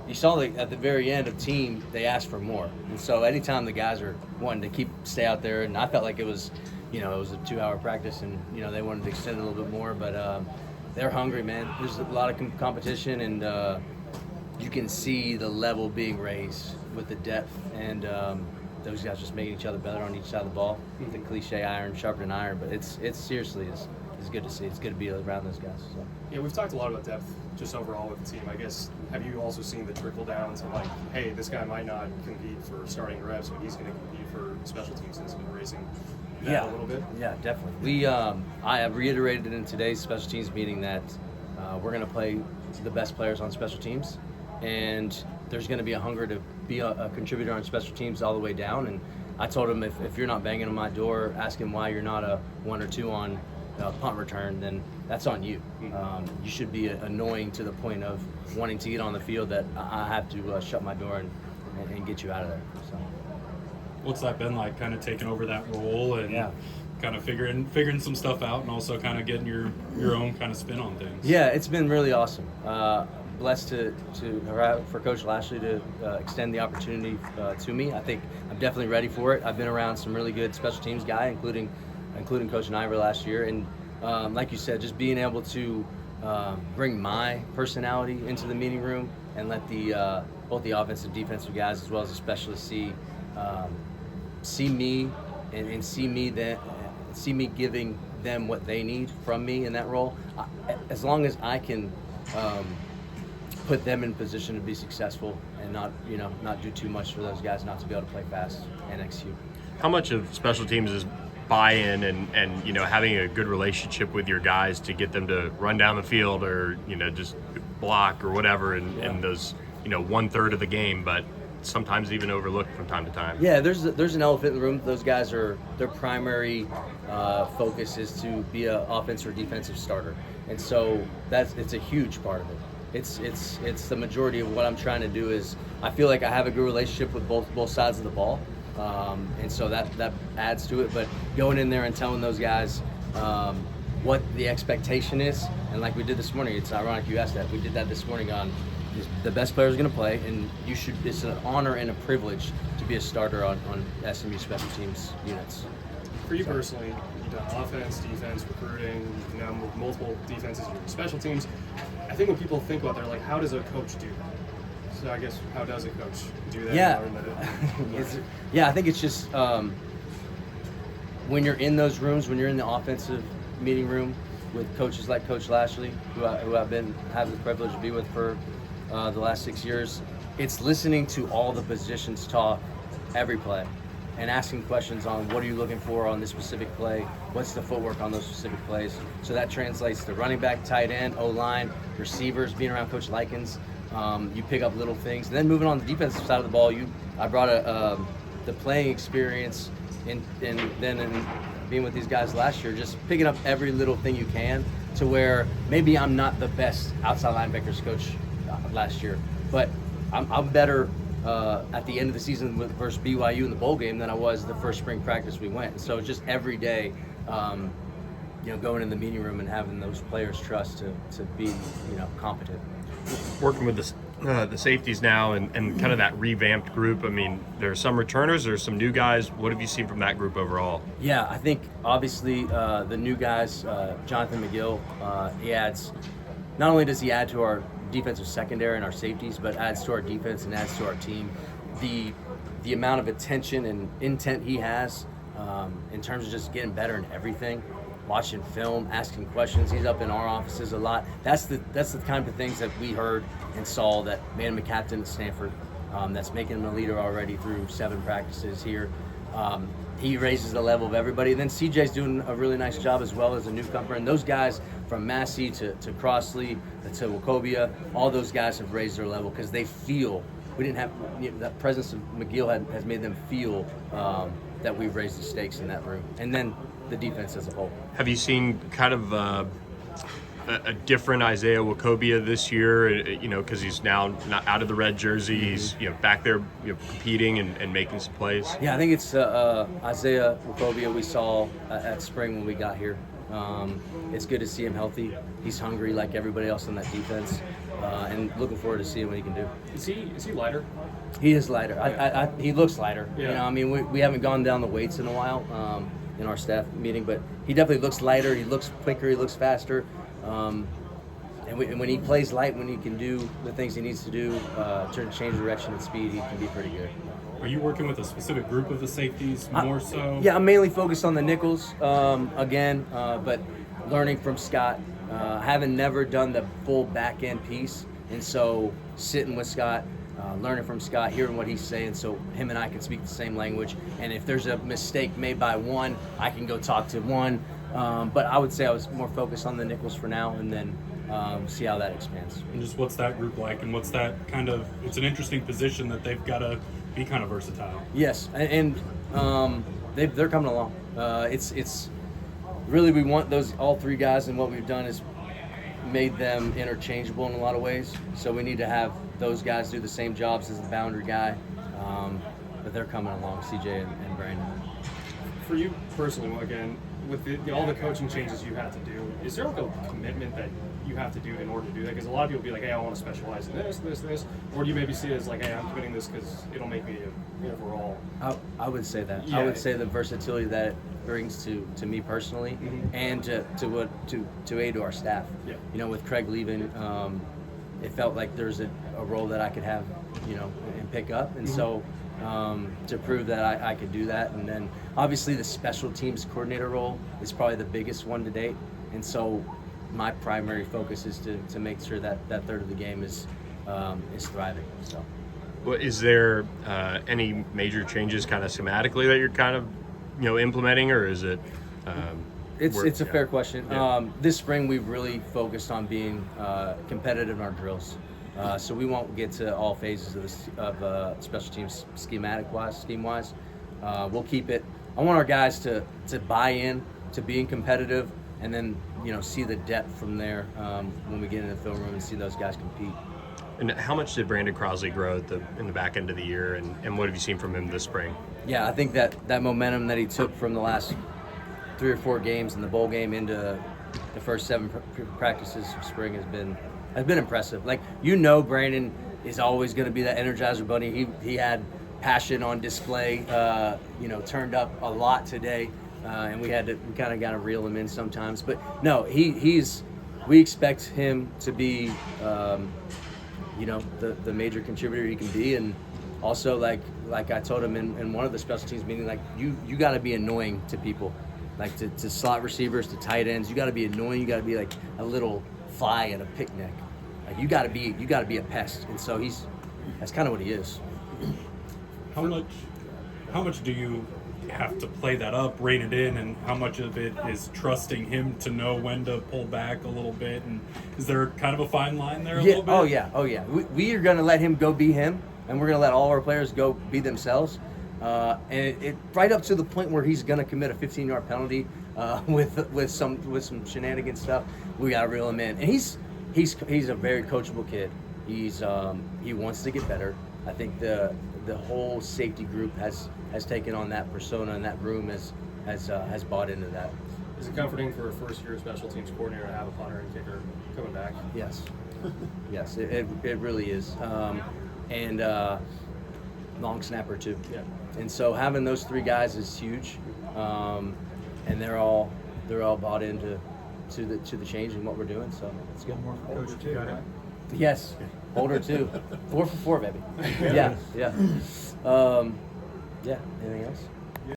You saw at the very end of team, they asked for more. And so anytime the guys are wanting to stay out there, and I felt like it was a 2-hour practice, and, they wanted to extend it a little bit more, but they're hungry, man. There's a lot of competition, and you can see the level being raised with the depth, and those guys just making each other better on each side of the ball. The cliche iron sharpening iron, but it's seriously is good to see. It's good to be around those guys. So. Yeah, we've talked a lot about depth just overall with the team. I guess, have you also seen the trickle down to like, hey, this guy might not compete for starting reps, but he's going to compete for special teams, and it's been raising that a little bit? Yeah, definitely. I have reiterated in today's special teams meeting that we're going to play the best players on special teams, and there's going to be a hunger to be a contributor on special teams all the way down. And I told him if you're not banging on my door asking why you're not a 1 or 2 on punt return, then that's on you. You should be annoying to the point of wanting to get on the field that I have to shut my door and get you out of there. So. What's that been like, kind of taking over that role and kind of figuring some stuff out, and also kind of getting your own kind of spin on things? Yeah, it's been really awesome. Blessed for Coach Lashley to extend the opportunity to me. I think I'm definitely ready for it. I've been around some really good special teams guys, including Coach Niver last year, and like you said, just being able to bring my personality into the meeting room and let both the offensive and defensive guys as well as the specialists see me and see me giving them what they need from me in that role. As long as I can put them in position to be successful and not do too much for those guys not to be able to play fast and execute. How much of special teams is buy-in and having a good relationship with your guys to get them to run down the field or just block or whatever in those 1/3 of the game, but sometimes even overlooked from time to time? Yeah, there's an elephant in the room. Those guys their primary focus is to be an offensive or defensive starter, and so it's a huge part of it. It's the majority of what I'm trying to do. Is I feel like I have a good relationship with both sides of the ball. And so that adds to it. But going in there and telling those guys what the expectation is, and like we did this morning, it's ironic you asked that. We did that this morning on the best players are going to play, and it's an honor and a privilege to be a starter on SMU Special Teams units. For you personally, you've done offense, defense, recruiting, you've now moved multiple defenses in special teams. I think when people think about that, they're like, how does a coach do that? So I guess, how does a coach do that? Yeah, I think it's just when you're in those rooms, when you're in the offensive meeting room with coaches like Coach Lashley, who I've been having the privilege to be with for the last 6 years, it's listening to all the positions talk every play and asking questions on what are you looking for on this specific play, what's the footwork on those specific plays. So that translates to running back, tight end, O-line, receivers, being around Coach Likens. You pick up little things, and then moving on the defensive side of the ball, I brought the playing experience in being with these guys last year, just picking up every little thing you can to where maybe I'm not the best outside linebackers coach last year, but I'm better at the end of the season versus BYU in the bowl game than I was the first spring practice we went. So just every day, going in the meeting room and having those players trust to be competent. Working with the safeties now and kind of that revamped group, I mean, there are some returners, there's some new guys. What have you seen from that group overall? Yeah, I think obviously the new guys, Jonathan McGill, he adds, not only does he add to our defensive secondary and our safeties, but adds to our defense and adds to our team. The amount of attention and intent he has in terms of just getting better in everything, watching film, asking questions. He's up in our offices a lot. That's the kind of things that we heard and saw that made him a captain at Stanford. That's making him a leader already through 7 practices here. He raises the level of everybody. And then CJ's doing a really nice job as well as a newcomer. And those guys from Massey to Crossley to Wachovia, all those guys have raised their level because they feel, we didn't have, that presence of McGill has made them feel that we've raised the stakes in that room. And then the defense as a whole. Have you seen kind of a different Isaiah Wachovia this year? Because he's now not out of the red jersey. He's back there competing and making some plays. Yeah, I think it's Isaiah Wachovia we saw at spring when we got here. It's good to see him healthy. He's hungry like everybody else on that defense. and looking forward to seeing what he can do. Is he lighter? He is lighter. He looks lighter. Yeah. You know, I mean, we haven't gone down the weights in a while in our staff meeting, but he definitely looks lighter. He looks quicker. He looks faster. And when he plays light, when he can do the things he needs to do, change direction and speed, he can be pretty good. Are you working with a specific group of the safeties more so? Yeah, I'm mainly focused on the nickels again, but learning from Scott. Having never done the full back end piece, and so sitting with Scott, learning from Scott, hearing what he's saying, so him and I can speak the same language. And if there's a mistake made by one, I can go talk to one. But I would say I was more focused on the nickels for now, and then see how that expands. And just what's that group like, and what's that kind of? It's an interesting position that they've got to be kind of versatile. Yes, and they're coming along. It's really, we want those all three guys, and what we've done is made them interchangeable in a lot of ways. So we need to have those guys do the same jobs as the boundary guy, but they're coming along, CJ and Brandon. For you personally, again, with all the coaching changes you had to do, is there like a commitment that you have to do in order to do that? Because a lot of people be like, hey, I want to specialize in this, or do you maybe see it as like, hey, I'm committing this because it'll make me overall? I would say that. Yeah. I would say the versatility that it brings to me personally, and to aid to our staff. Yeah. You know, with Craig leaving, it felt like there's a role that I could have, you know, and pick up, and so to prove that I could do that. And then obviously the special teams coordinator role is probably the biggest one to date, and so my primary focus is to make sure that third of the game is thriving. So. Well, is there any major changes kind of schematically that you're kind of, you know, implementing, or is it? It's a fair question. Yeah. This spring we've really focused on being competitive in our drills. So we won't get to all phases of special teams scheme-wise. We'll keep it. I want our guys to buy in to being competitive, and then, you know, see the depth from there when we get in the film room and see those guys compete. And how much did Brandon Crossley grow in the back end of the year, and what have you seen from him this spring? Yeah, I think that momentum that he took from the last 3 or 4 games in the bowl game into the first 7 practices of spring has been impressive. Like, you know, Brandon is always going to be that Energizer Bunny. He had passion on display, you know, turned up a lot today, and we kind of got to reel him in sometimes. But no, we expect him to be, you know, the major contributor he can be. And also, like I told him in one of the special teams meetings, like, you got to be annoying to people, like to slot receivers, to tight ends. You got to be annoying. You got to be like a little fly at a picnic. Like, you got to be a pest. And so that's kind of what he is. How much do you have to play that up, rein it in, and how much of it is trusting him to know when to pull back a little bit? And is there kind of a fine line there a little bit? Oh yeah. We are going to let him go be him, and we're going to let all of our players go be themselves. And it right up to the point where he's going to commit a 15-yard penalty with some shenanigans stuff. We got to reel him in, and he's a very coachable kid. He wants to get better. I think the whole safety group has taken on that persona, and that room has bought into that. Is it comforting for a first-year special teams coordinator to have a punter and kicker coming back? Yes. Yes, it really is. And long snapper too. Yeah. And so having those 3 guys is huge. And they're all bought into the change in what we're doing. So it's good. Coach, you got it. Yes, older too. 4 for 4, baby. Yeah. Yeah. Anything else?